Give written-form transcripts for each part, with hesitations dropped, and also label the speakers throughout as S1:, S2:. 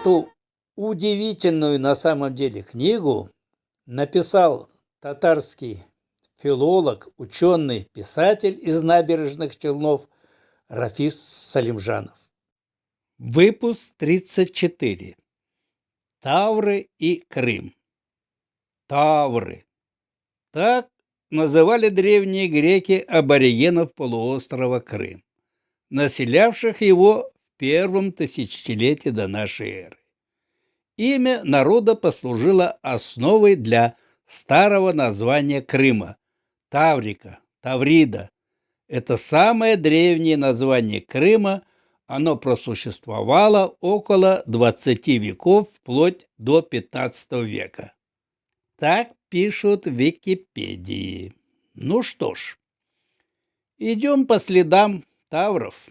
S1: Эту удивительную на самом деле книгу написал татарский филолог, ученый, писатель из Набережных Челнов Рафис Салимжанов. Выпуск 34. Тавры и Крым. Тавры. Так называли древние греки аборигенов полуострова Крым, населявших его в первом тысячелетии до нашей эры. Имя народа послужило основой для старого названия Крыма – Таврика, Таврида. Это самое древнее название Крыма, оно просуществовало около 20 веков, вплоть до 15 века. Так пишут в Википедии. Ну что ж, идем по следам тавров.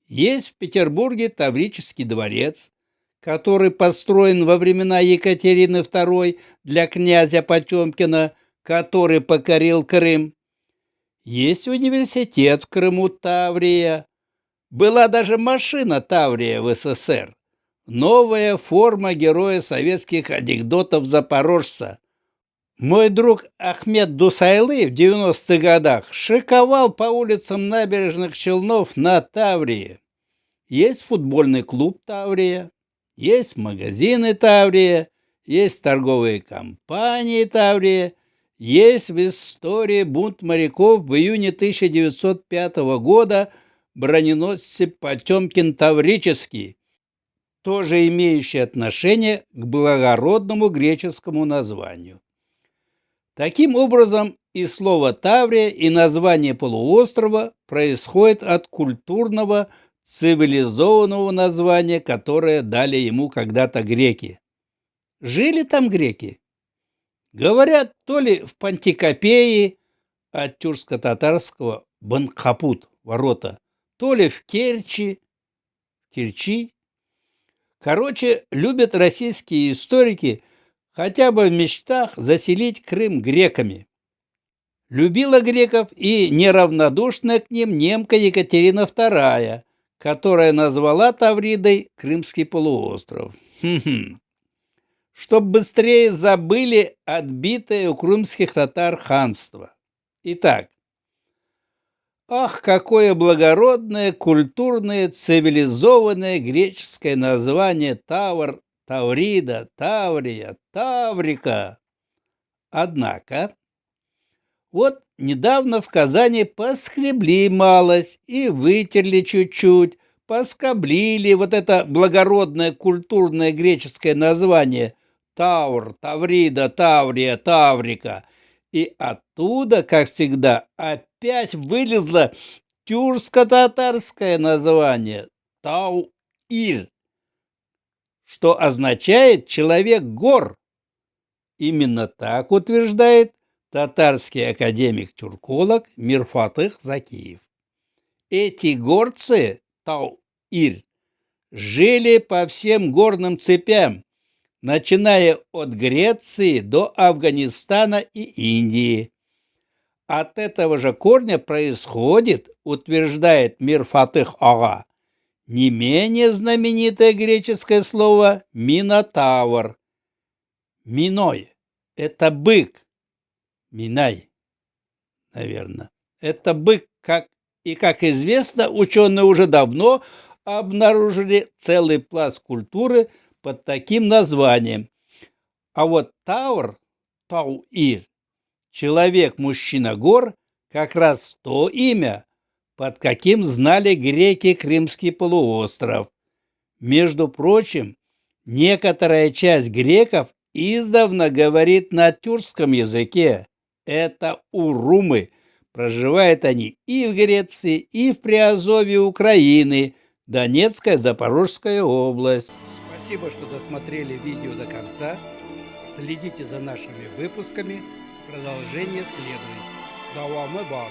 S1: Есть в Петербурге Таврический дворец, который построен во времена Екатерины II для князя Потемкина, который покорил Крым. Есть университет в Крыму Таврия. Была даже машина Таврия в СССР. Новая форма героя советских анекдотов запорожца. Мой друг Ахмед Дусайлы в 90-х годах шиковал по улицам Набережных Челнов на Таврии. Есть футбольный клуб Таврия, есть магазины Таврия, есть торговые компании Таврия, есть в истории бунт моряков в июне 1905 года броненосцы Потемкин Таврический, тоже имеющий отношение к благородному греческому названию. Таким образом, и слово Таврия, и название полуострова происходит от культурного, цивилизованного названия, которое дали ему когда-то греки. Жили там греки? Говорят, то ли в Пантикопее, от тюркско-татарского Банкапут, ворота, то ли в Керчи. Короче, любят российские историки хотя бы в мечтах заселить Крым греками. Любила греков и неравнодушная к ним немка Екатерина II, которая назвала Тавридой Крымский полуостров. Чтоб быстрее забыли отбитое у крымских татар ханство. Итак, ах, какое благородное, культурное, цивилизованное греческое название Тавр, Таврида, Таврия, Таврика. Однако, вот недавно в Казани поскребли малость и вытерли чуть-чуть, поскоблили вот это благородное культурное греческое название Тавр, Таврида, Таврия, Таврика. И оттуда, как всегда, опять вылезло тюркско-татарское название Тау-Ир, что означает «человек гор». Именно так утверждает татарский академик-тюрколог Мирфатых Закиев. Эти горцы, Тау-Ир, жили по всем горным цепям, начиная от Греции до Афганистана и Индии. От этого же корня происходит, утверждает Мирфатых Ага, не менее знаменитое греческое слово «минотавр». Миной – это бык. Минай, наверное. Это бык, как известно, ученые уже давно обнаружили целый пласт культуры под таким названием. А вот Тавр, Тау-Ир, человек-мужчина гор, как раз то имя, под каким знали греки Крымский полуостров. Между прочим, некоторая часть греков издавна говорит на тюркском языке. Это урумы. Проживают они и в Греции, и в Приазовье Украины, Донецкая, Запорожская область. Спасибо, что досмотрели видео до конца. Следите за нашими выпусками. Продолжение следует. Давамы вам.